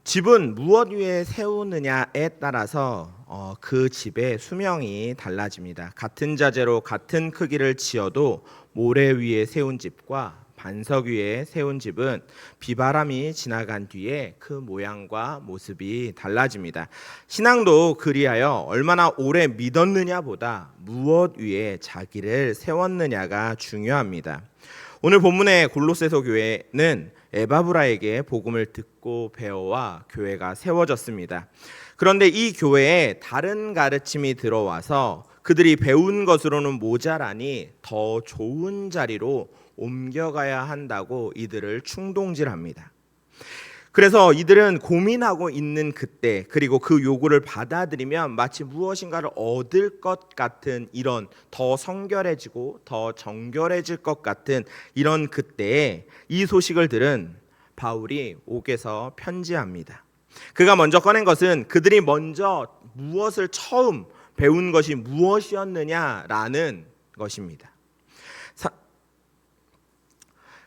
집은 무엇 위에 세우느냐에 따라서 그 집의 수명이 달라집니다. 같은 자재로 같은 크기를 지어도 모래 위에 세운 집과 반석 위에 세운 집은 비바람이 지나간 뒤에 그 모양과 모습이 달라집니다. 신앙도 그리하여 얼마나 오래 믿었느냐보다 무엇 위에 자기를 세웠느냐가 중요합니다. 오늘 본문의 골로새서 교회는 에바브라에게 복음을 듣고 배워와 교회가 세워졌습니다. 그런데 이 교회에 다른 가르침이 들어와서 그들이 배운 것으로는 모자라니 더 좋은 자리로 옮겨가야 한다고 이들을 충동질합니다. 그래서 이들은 고민하고 있는 그때, 그리고 그 요구를 받아들이면 마치 무엇인가를 얻을 것 같은 이런 더 성결해지고 더 정결해질 것 같은 이런 그때에 이 소식을 들은 바울이 옥에서 편지합니다. 그가 먼저 꺼낸 것은 그들이 먼저 무엇을 처음 배운 것이 무엇이었느냐라는 것입니다.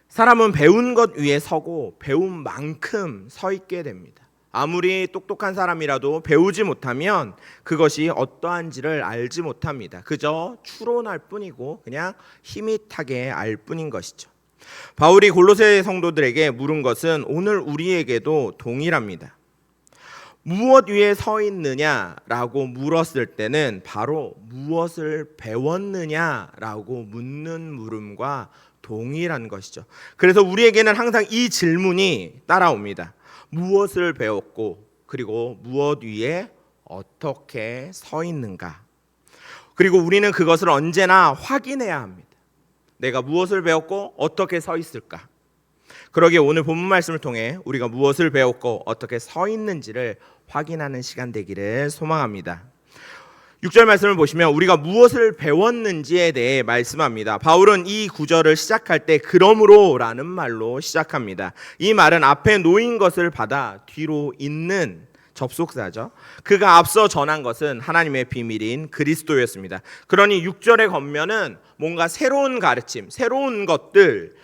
사람은 배운 것 위에 서고 배운 만큼 서 있게 됩니다. 아무리 똑똑한 사람이라도 배우지 못하면 그것이 어떠한지를 알지 못합니다. 그저 추론할 뿐이고 그냥 희밋하게 알 뿐인 것이죠. 바울이 골로새 성도들에게 물은 것은 오늘 우리에게도 동일합니다. 무엇 위에 서 있느냐라고 물었을 때는 바로 무엇을 배웠느냐라고 묻는 물음과 동일한 것이죠. 그래서 우리에게는 항상 이 질문이 따라옵니다. 무엇을 배웠고 그리고 무엇 위에 어떻게 서 있는가? 그리고 우리는 그것을 언제나 확인해야 합니다. 내가 무엇을 배웠고 어떻게 서 있을까? 그러기에 오늘 본문 말씀을 통해 우리가 무엇을 배웠고 어떻게 서 있는지를 확인하는 시간 되기를 소망합니다. 6절 말씀을 보시면 우리가 무엇을 배웠는지에 대해 말씀합니다. 바울은 이 구절을 시작할 때 그러므로 라는 말로 시작합니다. 이 말은 앞에 놓인 것을 받아 뒤로 잇는 접속사죠. 그가 앞서 전한 것은 하나님의 비밀인 그리스도였습니다. 그러니 6절의 겉면은 뭔가 새로운 가르침, 새로운 것들을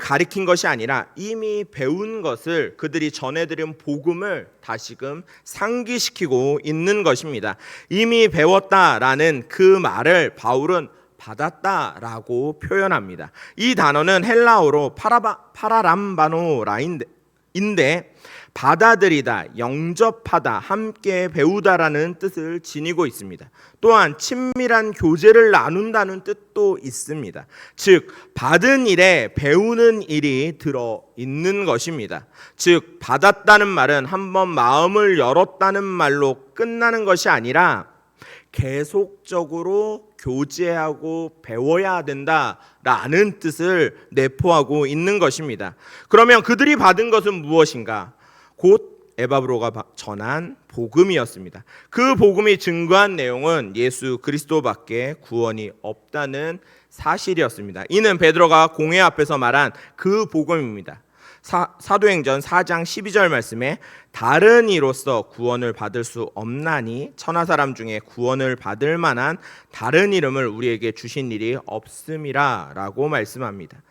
가리킨 것이 아니라 이미 배운 것을 그들이 전해드린 복음을 다시금 상기시키고 있는 것입니다. 이미 배웠다라는 그 말을 바울은 받았다라고 표현합니다. 이 단어는 헬라어로 파라람바노라인데 받아들이다, 영접하다, 함께 배우다라는 뜻을 지니고 있습니다. 또한 친밀한 교제를 나눈다는 뜻도 있습니다. 즉 받은 일에 배우는 일이 들어있는 것입니다. 즉 받았다는 말은 한번 마음을 열었다는 말로 끝나는 것이 아니라 계속적으로 교제하고 배워야 된다라는 뜻을 내포하고 있는 것입니다. 그러면 그들이 받은 것은 무엇인가? 곧 에바브로가 전한 복음이었습니다. 그 복음이 증거한 내용은 예수 그리스도밖에 구원이 없다는 사실이었습니다. 이는 베드로가 공회 앞에서 말한 그 복음입니다. 사도행전 4장 12절 말씀에 다른 이로서 구원을 받을 수 없나니 천하 사람 중에 구원을 받을 만한 다른 이름을 우리에게 주신 일이 없음이라 라고 말씀합니다.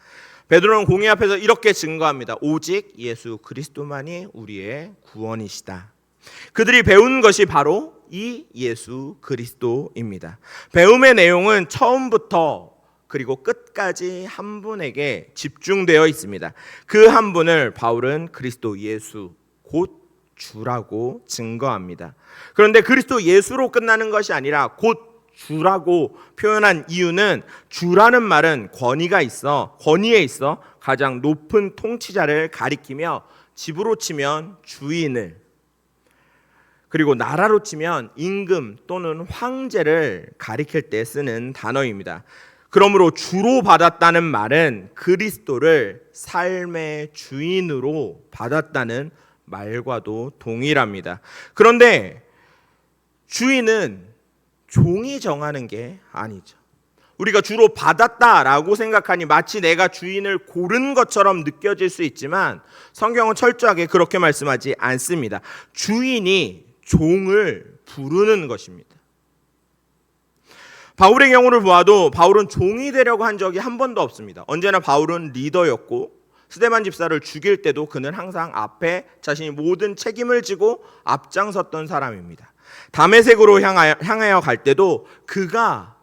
베드로는 공회 앞에서 이렇게 증거합니다. 오직 예수 그리스도만이 우리의 구원이시다. 그들이 배운 것이 바로 이 예수 그리스도입니다. 배움의 내용은 처음부터 그리고 끝까지 한 분에게 집중되어 있습니다. 그 한 분을 바울은 그리스도 예수 곧 주라고 증거합니다. 그런데 그리스도 예수로 끝나는 것이 아니라 곧 주라고 표현한 이유는 주라는 말은 권위에 있어 가장 높은 통치자를 가리키며 집으로 치면 주인을, 그리고 나라로 치면 임금 또는 황제를 가리킬 때 쓰는 단어입니다. 그러므로 주로 받았다는 말은 그리스도를 삶의 주인으로 받았다는 말과도 동일합니다. 그런데 주인은 종이 정하는 게 아니죠. 우리가 주로 받았다라고 생각하니 마치 내가 주인을 고른 것처럼 느껴질 수 있지만 성경은 철저하게 그렇게 말씀하지 않습니다. 주인이 종을 부르는 것입니다. 바울의 경우를 보아도 바울은 종이 되려고 한 적이 한 번도 없습니다. 언제나 바울은 리더였고 스데반 집사를 죽일 때도 그는 항상 앞에 자신이 모든 책임을 지고 앞장섰던 사람입니다. 다메섹으로 향하여 갈 때도 그가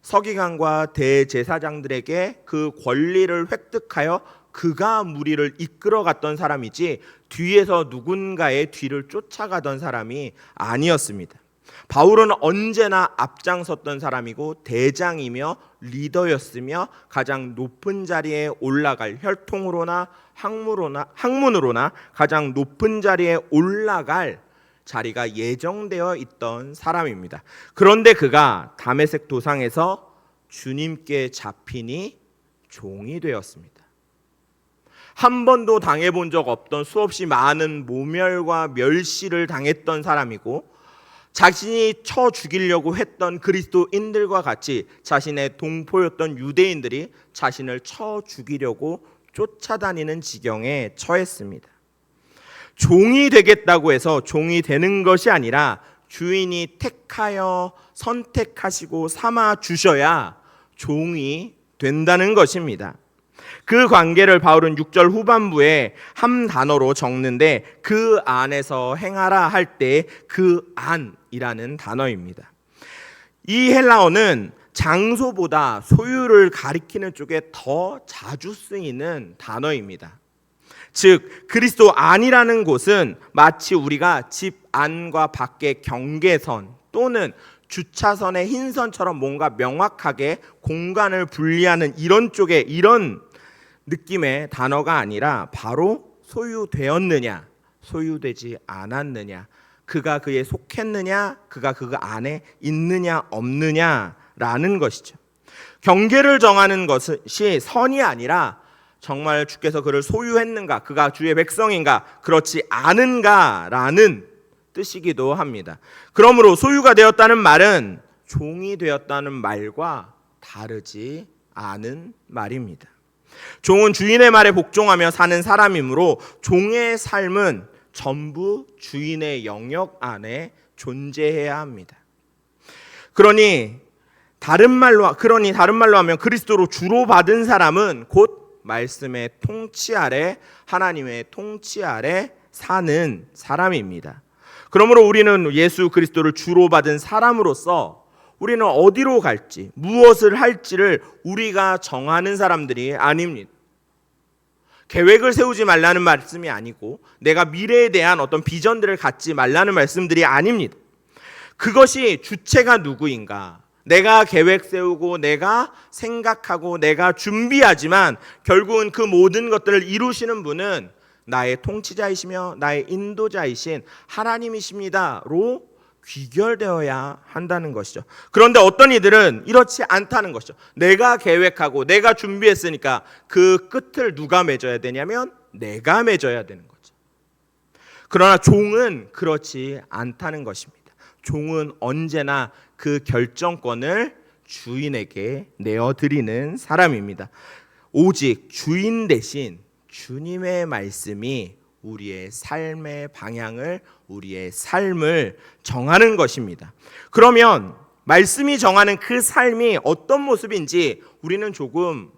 서기관과 대제사장들에게 그 권리를 획득하여 그가 무리를 이끌어갔던 사람이지 뒤에서 누군가의 뒤를 쫓아가던 사람이 아니었습니다. 바울은 언제나 앞장섰던 사람이고 대장이며 리더였으며 가장 높은 자리에 올라갈 혈통으로나 학문으로나 가장 높은 자리에 올라갈 자리가 예정되어 있던 사람입니다. 그런데 그가 다메섹 도상에서 주님께 잡히니 종이 되었습니다. 한 번도 당해본 적 없던 수없이 많은 모멸과 멸시를 당했던 사람이고 자신이 쳐 죽이려고 했던 그리스도인들과 같이 자신의 동포였던 유대인들이 자신을 쳐 죽이려고 쫓아다니는 지경에 처했습니다. 종이 되겠다고 해서 종이 되는 것이 아니라 주인이 택하여 선택하시고 삼아 주셔야 종이 된다는 것입니다. 그 관계를 바울은 6절 후반부에 한 단어로 적는데 그 안에서 행하라 할 때 그 안이라는 단어입니다. 이 헬라어는 장소보다 소유를 가리키는 쪽에 더 자주 쓰이는 단어입니다. 즉 그리스도 안이라는 곳은 마치 우리가 집 안과 밖의 경계선 또는 주차선의 흰선처럼 뭔가 명확하게 공간을 분리하는 이런 쪽에 이런 느낌의 단어가 아니라 바로 소유되었느냐 소유되지 않았느냐 그가 그에 속했느냐 그가 그 안에 있느냐 없느냐라는 것이죠. 경계를 정하는 것이 선이 아니라 정말 주께서 그를 소유했는가 그가 주의 백성인가 그렇지 않은가라는 뜻이기도 합니다. 그러므로 소유가 되었다는 말은 종이 되었다는 말과 다르지 않은 말입니다. 종은 주인의 말에 복종하며 사는 사람이므로 종의 삶은 전부 주인의 영역 안에 존재해야 합니다. 그러니 다른 말로 하면 그리스도로 주로 받은 사람은 곧 말씀의 통치 아래 하나님의 통치 아래 사는 사람입니다. 그러므로 우리는 예수 그리스도를 주로 받은 사람으로서 우리는 어디로 갈지 무엇을 할지를 우리가 정하는 사람들이 아닙니다. 계획을 세우지 말라는 말씀이 아니고 내가 미래에 대한 어떤 비전들을 갖지 말라는 말씀들이 아닙니다. 그것이 주체가 누구인가? 내가 계획 세우고 내가 생각하고 내가 준비하지만 결국은 그 모든 것들을 이루시는 분은 나의 통치자이시며 나의 인도자이신 하나님이십니다로 귀결되어야 한다는 것이죠. 그런데 어떤 이들은 이렇지 않다는 것이죠. 내가 계획하고 내가 준비했으니까 그 끝을 누가 맺어야 되냐면 내가 맺어야 되는 거죠. 그러나 종은 그렇지 않다는 것입니다. 종은 언제나 그 결정권을 주인에게 내어드리는 사람입니다. 오직 주인 대신 주님의 말씀이 우리의 삶의 방향을 우리의 삶을 정하는 것입니다. 그러면 말씀이 정하는 그 삶이 어떤 모습인지 우리는 조금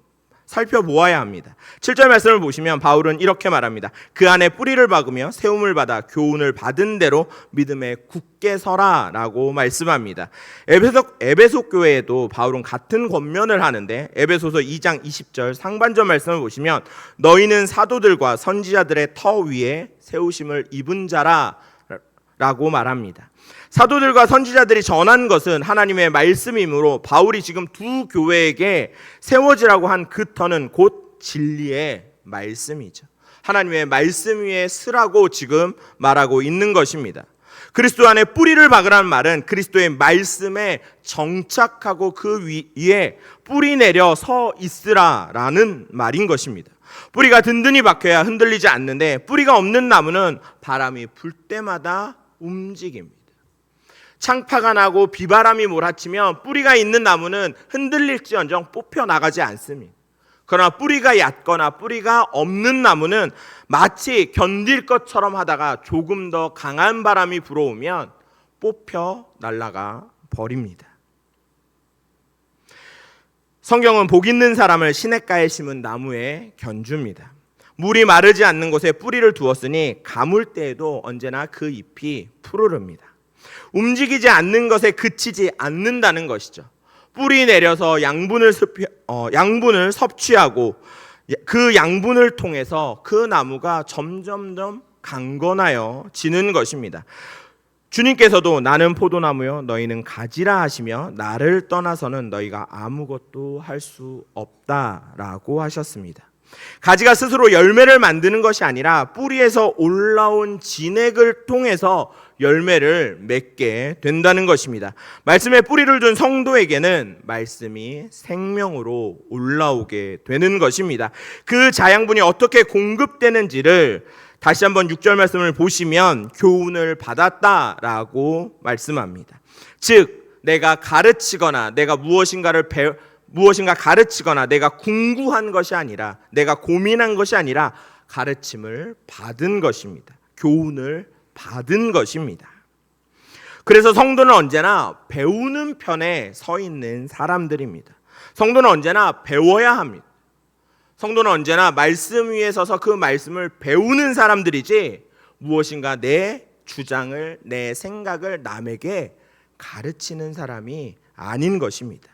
살펴보아야 합니다. 7절 말씀을 보시면 바울은 이렇게 말합니다. 그 안에 뿌리를 박으며 세움을 받아 교훈을 받은 대로 믿음에 굳게 서라 라고 말씀합니다. 에베소 교회에도 바울은 같은 권면을 하는데 에베소서 2장 20절 상반절 말씀을 보시면 너희는 사도들과 선지자들의 터 위에 세우심을 입은 자라 라고 말합니다. 사도들과 선지자들이 전한 것은 하나님의 말씀이므로 바울이 지금 두 교회에게 세워지라고 한 그 터는 곧 진리의 말씀이죠. 하나님의 말씀 위에 서라고 지금 말하고 있는 것입니다. 그리스도 안에 뿌리를 박으라는 말은 그리스도의 말씀에 정착하고 그 위에 뿌리 내려 서 있으라라는 말인 것입니다. 뿌리가 든든히 박혀야 흔들리지 않는데 뿌리가 없는 나무는 바람이 불 때마다 움직입니다. 창파가 나고 비바람이 몰아치면 뿌리가 있는 나무는 흔들릴지언정 뽑혀 나가지 않습니다. 그러나 뿌리가 얕거나 뿌리가 없는 나무는 마치 견딜 것처럼 하다가 조금 더 강한 바람이 불어오면 뽑혀 날아가 버립니다. 성경은 복 있는 사람을 시냇가에 심은 나무에 견줍니다. 물이 마르지 않는 곳에 뿌리를 두었으니 가물 때에도 언제나 그 잎이 푸르릅니다. 움직이지 않는 것에 그치지 않는다는 것이죠. 뿌리 내려서 양분을 섭취하고 그 양분을 통해서 그 나무가 점점점 강건하여 지는 것입니다. 주님께서도 나는 포도나무요 너희는 가지라 하시며 나를 떠나서는 너희가 아무것도 할 수 없다라고 하셨습니다. 가지가 스스로 열매를 만드는 것이 아니라 뿌리에서 올라온 진액을 통해서 열매를 맺게 된다는 것입니다. 말씀에 뿌리를 둔 성도에게는 말씀이 생명으로 올라오게 되는 것입니다. 그 자양분이 어떻게 공급되는지를 다시 한번 6절 말씀을 보시면 교훈을 받았다라고 말씀합니다. 즉 내가 가르치거나 내가 무엇인가 가르치거나 내가 궁구한 것이 아니라 내가 고민한 것이 아니라 가르침을 받은 것입니다. 교훈을 받은 것입니다. 그래서 성도는 언제나 배우는 편에 서 있는 사람들입니다. 성도는 언제나 배워야 합니다. 성도는 언제나 말씀 위에 서서 그 말씀을 배우는 사람들이지 무엇인가 내 주장을 내 생각을 남에게 가르치는 사람이 아닌 것입니다.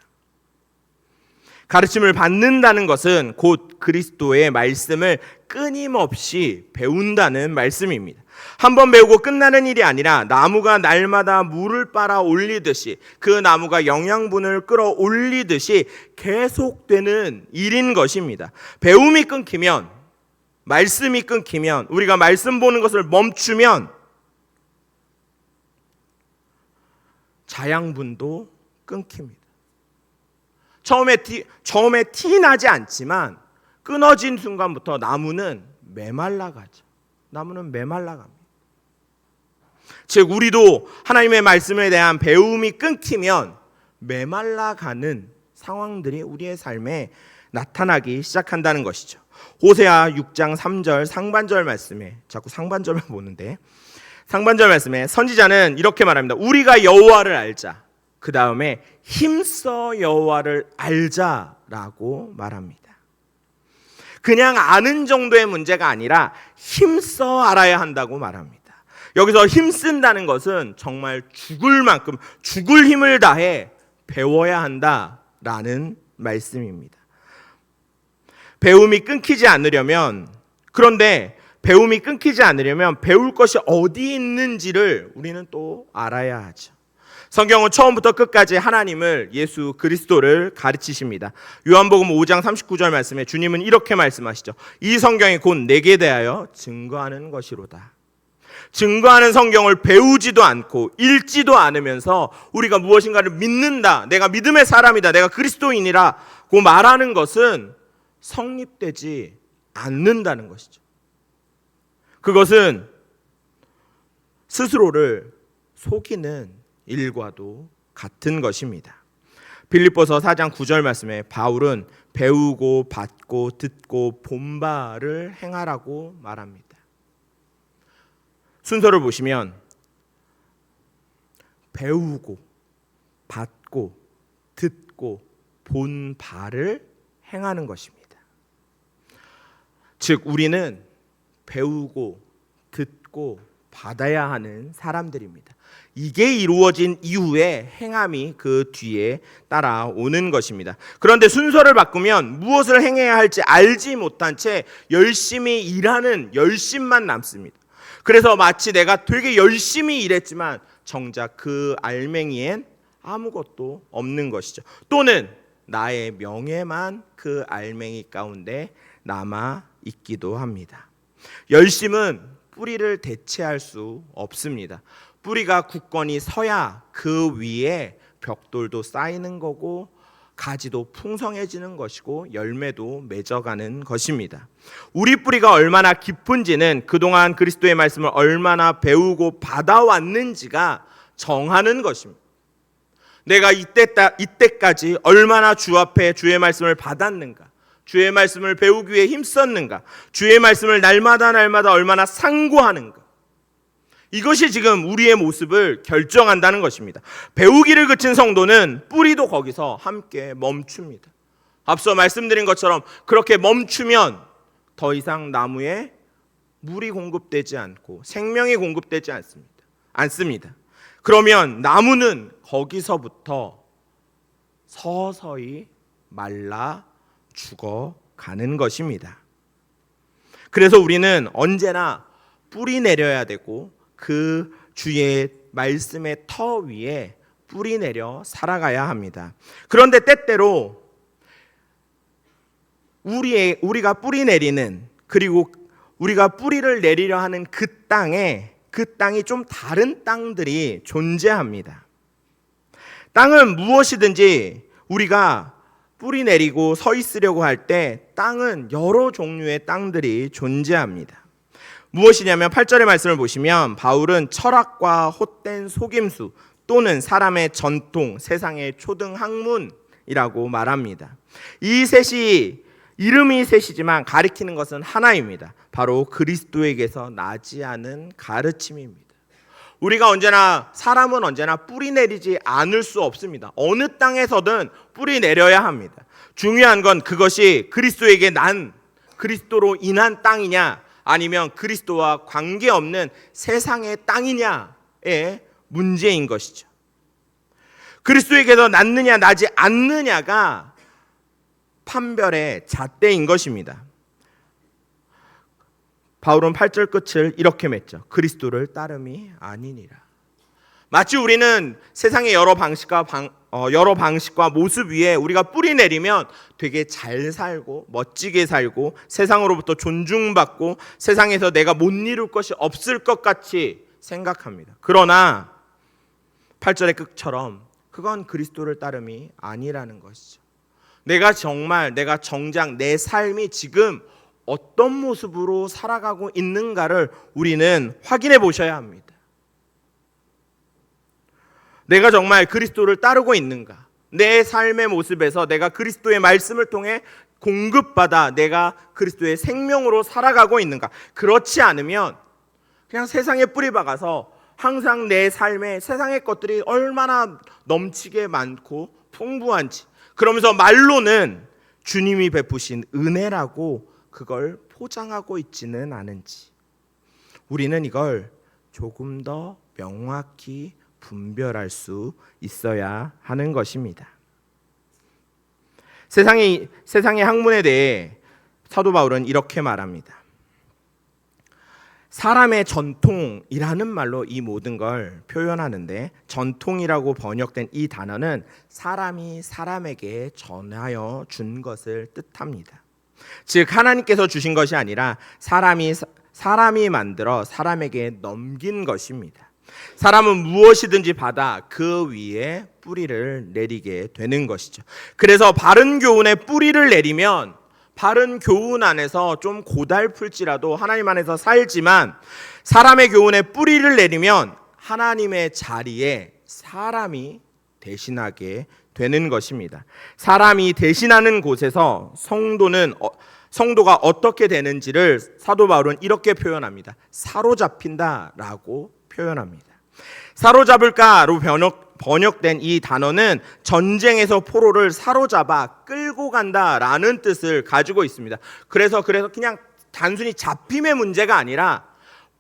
가르침을 받는다는 것은 곧 그리스도의 말씀을 끊임없이 배운다는 말씀입니다. 한번 배우고 끝나는 일이 아니라 나무가 날마다 물을 빨아 올리듯이 그 나무가 영양분을 끌어올리듯이 계속되는 일인 것입니다. 배움이 끊기면, 말씀이 끊기면, 우리가 말씀 보는 것을 멈추면 자양분도 끊깁니다. 처음에 티 나지 않지만 끊어진 순간부터 나무는 메말라가죠. 나무는 메말라갑니다. 즉 우리도 하나님의 말씀에 대한 배움이 끊기면 메말라가는 상황들이 우리의 삶에 나타나기 시작한다는 것이죠. 호세아 6장 3절 상반절 말씀에 자꾸 상반절만 보는데 상반절 말씀에 선지자는 이렇게 말합니다. 우리가 여호와를 알자. 그 다음에 힘써 여호와를 알자라고 말합니다. 그냥 아는 정도의 문제가 아니라 힘써 알아야 한다고 말합니다. 여기서 힘쓴다는 것은 정말 죽을 만큼 죽을 힘을 다해 배워야 한다라는 말씀입니다. 배움이 끊기지 않으려면 배울 것이 어디 있는지를 우리는 또 알아야 하죠. 성경은 처음부터 끝까지 하나님을 예수 그리스도를 가르치십니다. 요한복음 5장 39절 말씀에 주님은 이렇게 말씀하시죠. 이 성경이 곧 내게 대하여 증거하는 것이로다. 증거하는 성경을 배우지도 않고 읽지도 않으면서 우리가 무엇인가를 믿는다, 내가 믿음의 사람이다, 내가 그리스도인이라고 말하는 것은 성립되지 않는다는 것이죠. 그것은 스스로를 속이는 일과도 같은 것입니다. 빌립보서 4장 9절 말씀에 바울은 배우고 받고 듣고 본바를 행하라고 말합니다. 순서를 보시면 배우고 받고 듣고 본바를 행하는 것입니다. 즉 우리는 배우고 듣고 받아야 하는 사람들입니다. 이게 이루어진 이후에 행함이 그 뒤에 따라오는 것입니다. 그런데 순서를 바꾸면 무엇을 행해야 할지 알지 못한 채 열심히 일하는 열심만 남습니다. 그래서 마치 내가 되게 열심히 일했지만 정작 그 알맹이엔 아무것도 없는 것이죠. 또는 나의 명예만 그 알맹이 가운데 남아 있기도 합니다. 열심은 뿌리를 대체할 수 없습니다. 뿌리가 굳건히 서야 그 위에 벽돌도 쌓이는 거고 가지도 풍성해지는 것이고 열매도 맺어가는 것입니다. 우리 뿌리가 얼마나 깊은지는 그동안 그리스도의 말씀을 얼마나 배우고 받아왔는지가 정하는 것입니다. 내가 이때까지 얼마나 주 앞에 주의 말씀을 받았는가, 주의 말씀을 배우기 위해 힘썼는가, 주의 말씀을 날마다 얼마나 상고하는가, 이것이 지금 우리의 모습을 결정한다는 것입니다. 배우기를 그친 성도는 뿌리도 거기서 함께 멈춥니다. 앞서 말씀드린 것처럼 그렇게 멈추면 더 이상 나무에 물이 공급되지 않고 생명이 공급되지 않습니다. 그러면 나무는 거기서부터 서서히 말라 죽어가는 것입니다. 그래서 우리는 언제나 뿌리 내려야 되고 그 주의 말씀의 터 위에 뿌리 내려 살아가야 합니다. 그런데 때때로 우리가 뿌리 내리는, 그리고 우리가 뿌리를 내리려 하는 그 땅이 좀 다른 땅들이 존재합니다. 땅은 무엇이든지 우리가 뿌리 내리고 서 있으려고 할 때 땅은 여러 종류의 땅들이 존재합니다. 무엇이냐면 8절의 말씀을 보시면 바울은 철학과 헛된 속임수 또는 사람의 전통, 세상의 초등학문이라고 말합니다. 이 셋이 이름이 셋이지만 가리키는 것은 하나입니다. 바로 그리스도에게서 나지 않은 가르침입니다. 사람은 언제나 뿌리 내리지 않을 수 없습니다. 어느 땅에서든 뿌리 내려야 합니다. 중요한 건 그것이 그리스도에게 난 그리스도로 인한 땅이냐, 아니면 그리스도와 관계없는 세상의 땅이냐의 문제인 것이죠. 그리스도에게서 낳느냐 나지 않느냐가 판별의 잣대인 것입니다. 바울은 8절 끝을 이렇게 맺죠. 그리스도를 따름이 아니니라. 마치 우리는 세상의 여러 방식과 모습 위에 우리가 뿌리 내리면 되게 잘 살고 멋지게 살고 세상으로부터 존중받고 세상에서 내가 못 이룰 것이 없을 것 같이 생각합니다. 그러나 8절의 끝처럼 그건 그리스도를 따름이 아니라는 것이죠. 내가 정작 내 삶이 지금 어떤 모습으로 살아가고 있는가를 우리는 확인해 보셔야 합니다. 내가 정말 그리스도를 따르고 있는가? 내 삶의 모습에서 내가 그리스도의 말씀을 통해 공급받아 내가 그리스도의 생명으로 살아가고 있는가? 그렇지 않으면 그냥 세상에 뿌리 박아서 항상 내 삶에 세상의 것들이 얼마나 넘치게 많고 풍부한지, 그러면서 말로는 주님이 베푸신 은혜라고 그걸 포장하고 있지는 않은지, 우리는 이걸 조금 더 명확히 분별할 수 있어야 하는 것입니다. 세상의 학문에 대해 사도 바울은 이렇게 말합니다. 사람의 전통이라는 말로 이 모든 걸 표현하는데, 전통이라고 번역된 이 단어는 사람이 사람에게 전하여 준 것을 뜻합니다. 즉 하나님께서 주신 것이 아니라 사람이 만들어 사람에게 넘긴 것입니다. 사람은 무엇이든지 받아 그 위에 뿌리를 내리게 되는 것이죠. 그래서 바른 교훈에 뿌리를 내리면 바른 교훈 안에서 좀 고달플지라도 하나님 안에서 살지만, 사람의 교훈에 뿌리를 내리면 하나님의 자리에 사람이 대신하게 되는 것입니다. 사람이 대신하는 곳에서 성도가 어떻게 되는지를 사도 바울은 이렇게 표현합니다. 사로잡힌다라고 표현합니다. 사로잡을까로 번역된 이 단어는 전쟁에서 포로를 사로잡아 끌고 간다라는 뜻을 가지고 있습니다. 그래서 그냥 단순히 잡힘의 문제가 아니라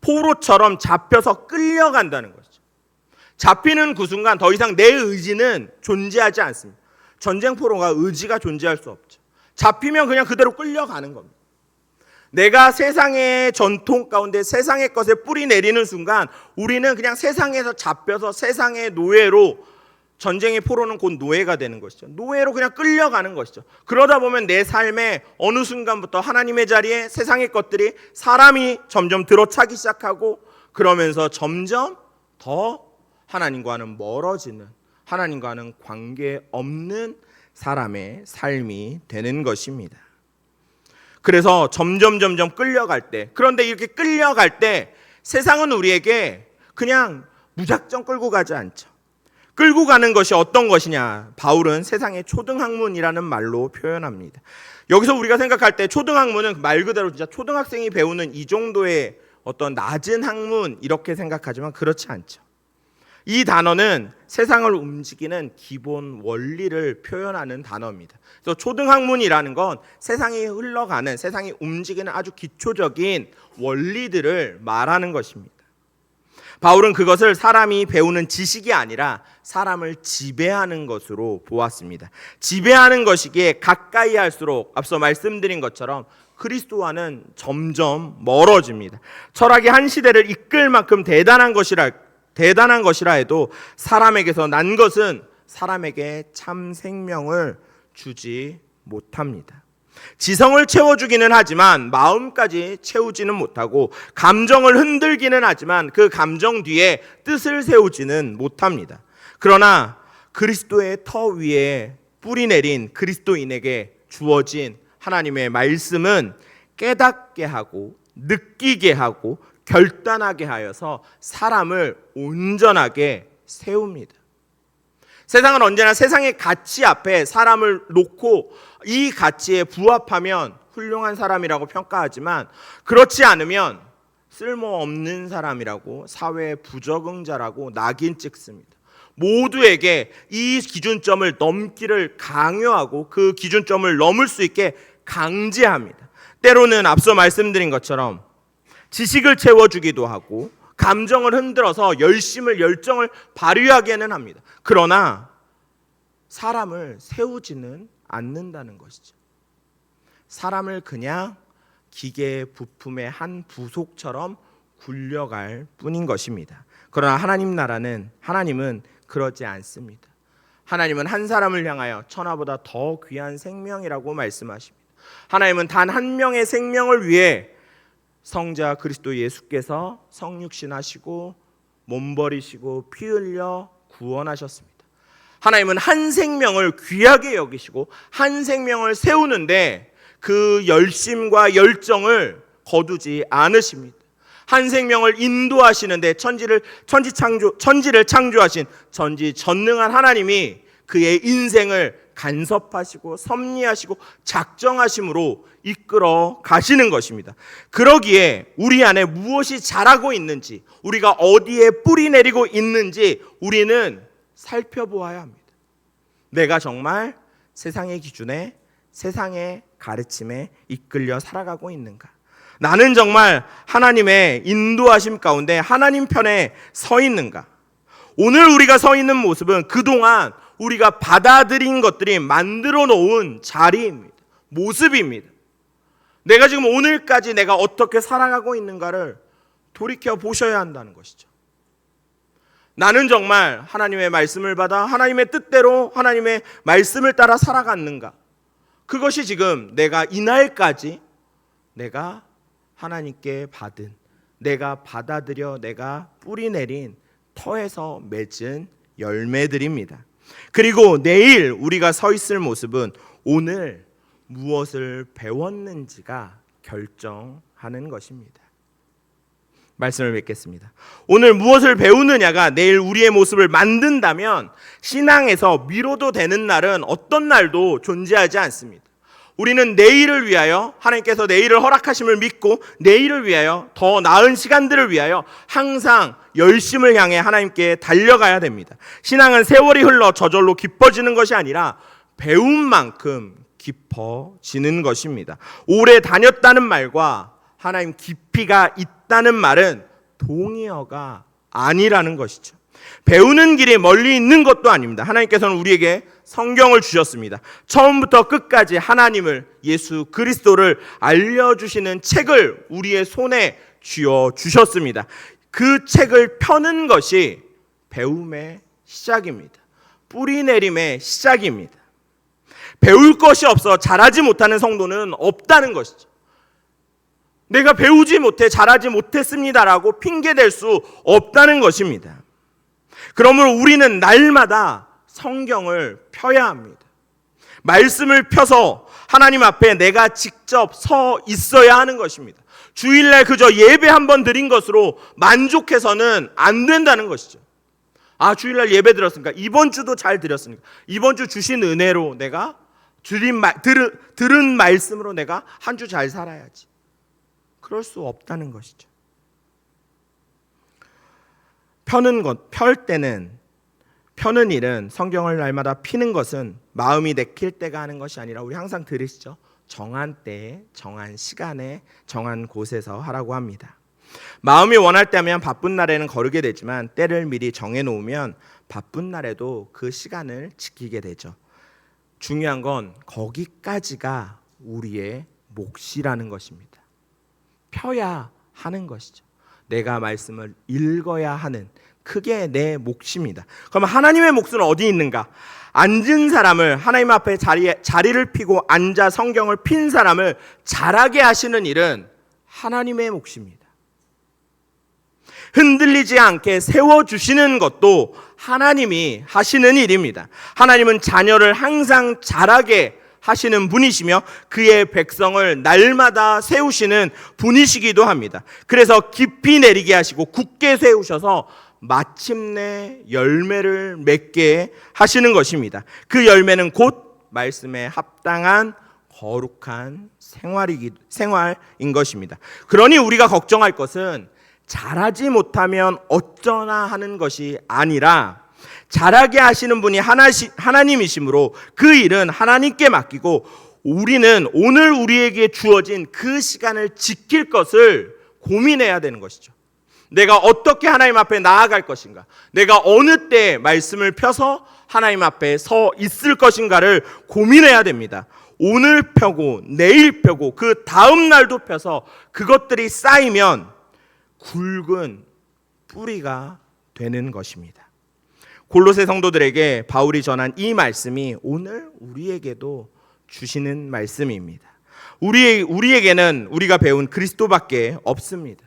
포로처럼 잡혀서 끌려간다는 것이죠. 잡히는 그 순간 더 이상 내 의지는 존재하지 않습니다. 전쟁 포로가 의지가 존재할 수 없죠. 잡히면 그냥 그대로 끌려가는 겁니다. 내가 세상의 전통 가운데 세상의 것에 뿌리 내리는 순간 우리는 그냥 세상에서 잡혀서 세상의 노예로, 전쟁의 포로는 곧 노예가 되는 것이죠. 노예로 그냥 끌려가는 것이죠. 그러다 보면 내 삶에 어느 순간부터 하나님의 자리에 세상의 것들이, 사람이 점점 들어차기 시작하고, 그러면서 점점 더 하나님과는 멀어지는, 하나님과는 관계없는 사람의 삶이 되는 것입니다. 그래서 점점 끌려갈 때, 그런데 이렇게 끌려갈 때 세상은 우리에게 그냥 무작정 끌고 가지 않죠. 끌고 가는 것이 어떤 것이냐? 바울은 세상의 초등학문이라는 말로 표현합니다. 여기서 우리가 생각할 때 초등학문은 말 그대로 진짜 초등학생이 배우는 이 정도의 어떤 낮은 학문 이렇게 생각하지만 그렇지 않죠. 이 단어는 세상을 움직이는 기본 원리를 표현하는 단어입니다. 그래서 초등학문이라는 건 세상이 흘러가는, 세상이 움직이는 아주 기초적인 원리들을 말하는 것입니다. 바울은 그것을 사람이 배우는 지식이 아니라 사람을 지배하는 것으로 보았습니다. 지배하는 것이기에 가까이 할수록 앞서 말씀드린 것처럼 그리스도와는 점점 멀어집니다. 철학이 한 시대를 이끌 만큼 대단한 것이라 해도 사람에게서 난 것은 사람에게 참 생명을 주지 못합니다. 지성을 채워주기는 하지만 마음까지 채우지는 못하고, 감정을 흔들기는 하지만 그 감정 뒤에 뜻을 세우지는 못합니다. 그러나 그리스도의 터 위에 뿌리 내린 그리스도인에게 주어진 하나님의 말씀은 깨닫게 하고 느끼게 하고 결단하게 하여서 사람을 온전하게 세웁니다. 세상은 언제나 세상의 가치 앞에 사람을 놓고 이 가치에 부합하면 훌륭한 사람이라고 평가하지만, 그렇지 않으면 쓸모없는 사람이라고, 사회의 부적응자라고 낙인 찍습니다. 모두에게 이 기준점을 넘기를 강요하고 그 기준점을 넘을 수 있게 강제합니다. 때로는 앞서 말씀드린 것처럼 지식을 채워주기도 하고 감정을 흔들어서 열정을 발휘하게는 합니다. 그러나 사람을 세우지는 않는다는 것이죠. 사람을 그냥 기계 부품의 한 부속처럼 굴려갈 뿐인 것입니다. 그러나 하나님은 그러지 않습니다. 하나님은 한 사람을 향하여 천하보다 더 귀한 생명이라고 말씀하십니다. 하나님은 단 한 명의 생명을 위해 성자 그리스도 예수께서 성육신하시고 몸 버리시고 피 흘려 구원하셨습니다. 하나님은 한 생명을 귀하게 여기시고 한 생명을 세우는데 그 열심과 열정을 거두지 않으십니다. 한 생명을 인도하시는데 천지를 창조하신 전지전능한 하나님이 그의 인생을 간섭하시고 섭리하시고 작정하심으로 이끌어 가시는 것입니다. 그러기에 우리 안에 무엇이 자라고 있는지, 우리가 어디에 뿌리 내리고 있는지 우리는 살펴보아야 합니다. 내가 정말 세상의 기준에, 세상의 가르침에 이끌려 살아가고 있는가? 나는 정말 하나님의 인도하심 가운데 하나님 편에 서 있는가? 오늘 우리가 서 있는 모습은 그동안 우리가 받아들인 것들이 만들어 놓은 자리입니다. 모습입니다. 내가 지금 오늘까지 내가 어떻게 살아가고 있는가를 돌이켜 보셔야 한다는 것이죠. 나는 정말 하나님의 말씀을 받아 하나님의 뜻대로 하나님의 말씀을 따라 살아갔는가? 그것이 지금 내가 이날까지 내가 하나님께 받은, 내가 받아들여 내가 뿌리 내린 터에서 맺은 열매들입니다. 그리고 내일 우리가 서 있을 모습은 오늘 무엇을 배웠는지가 결정하는 것입니다. 말씀을 뵙겠습니다. 오늘 무엇을 배우느냐가 내일 우리의 모습을 만든다면 신앙에서 미뤄도 되는 날은 어떤 날도 존재하지 않습니다. 우리는 내일을 위하여, 하나님께서 내일을 허락하심을 믿고 내일을 위하여, 더 나은 시간들을 위하여 항상 열심을 향해 하나님께 달려가야 됩니다. 신앙은 세월이 흘러 저절로 깊어지는 것이 아니라 배운 만큼 깊어지는 것입니다. 오래 다녔다는 말과 하나님 깊이가 있다는 말은 동의어가 아니라는 것이죠. 배우는 길이 멀리 있는 것도 아닙니다. 하나님께서는 우리에게 성경을 주셨습니다. 처음부터 끝까지 하나님을, 예수 그리스도를 알려주시는 책을 우리의 손에 쥐어 주셨습니다. 그 책을 펴는 것이 배움의 시작입니다. 뿌리 내림의 시작입니다. 배울 것이 없어 자라지 못하는 성도는 없다는 것이죠. 내가 배우지 못해 자라지 못했습니다라고 핑계댈 수 없다는 것입니다. 그러므로 우리는 날마다 성경을 펴야 합니다. 말씀을 펴서 하나님 앞에 내가 직접 서 있어야 하는 것입니다. 주일날 그저 예배 한번 드린 것으로 만족해서는 안 된다는 것이죠. 아, 주일날 예배 드렸으니까 이번 주도 잘 드렸으니까 이번 주 주신 은혜로 내가 들은 말씀으로 내가 한 주 잘 살아야지. 그럴 수 없다는 것이죠. 펴는 일은 성경을 날마다 피는 것은 마음이 내킬 때가 하는 것이 아니라 우리 항상 들으시죠? 정한 때에, 정한 시간에, 정한 곳에서 하라고 합니다. 마음이 원할 때면 바쁜 날에는 거르게 되지만 때를 미리 정해놓으면 바쁜 날에도 그 시간을 지키게 되죠. 중요한 건 거기까지가 우리의 몫이라는 것입니다. 펴야 하는 것이죠. 내가 말씀을 읽어야 하는 그게 내 몫입니다. 그럼 하나님의 몫은 어디 있는가? 앉은 사람을 하나님 앞에 자리를 피고 앉아 성경을 핀 사람을 자라게 하시는 일은 하나님의 몫입니다. 흔들리지 않게 세워주시는 것도 하나님이 하시는 일입니다. 하나님은 자녀를 항상 자라게 하시는 분이시며 그의 백성을 날마다 세우시는 분이시기도 합니다. 그래서 깊이 내리게 하시고 굳게 세우셔서 마침내 열매를 맺게 하시는 것입니다. 그 열매는 곧 말씀에 합당한 거룩한 생활인 것입니다. 그러니 우리가 걱정할 것은 잘하지 못하면 어쩌나 하는 것이 아니라 잘하게 하시는 분이 하나님이시므로 그 일은 하나님께 맡기고 우리는 오늘 우리에게 주어진 그 시간을 지킬 것을 고민해야 되는 것이죠. 내가 어떻게 하나님 앞에 나아갈 것인가? 내가 어느 때 말씀을 펴서 하나님 앞에 서 있을 것인가를 고민해야 됩니다. 오늘 펴고 내일 펴고 그 다음 날도 펴서 그것들이 쌓이면 굵은 뿌리가 되는 것입니다. 골로새 성도들에게 바울이 전한 이 말씀이 오늘 우리에게도 주시는 말씀입니다. 우리에게는 우리가 배운 그리스도밖에 없습니다.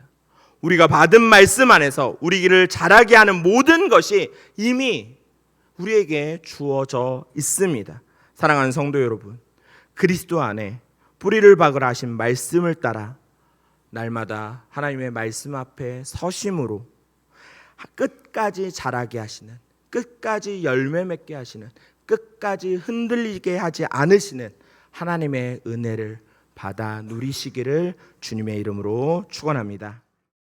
우리가 받은 말씀 안에서 우리를 자라게 하는 모든 것이 이미 우리에게 주어져 있습니다. 사랑하는 성도 여러분, 그리스도 안에 뿌리를 박으라 하신 말씀을 따라 날마다 하나님의 말씀 앞에 서심으로 끝까지 자라게 하시는, 끝까지 열매 맺게 하시는, 끝까지 흔들리게 하지 않으시는 하나님의 은혜를 받아 누리시기를 주님의 이름으로 축원합니다.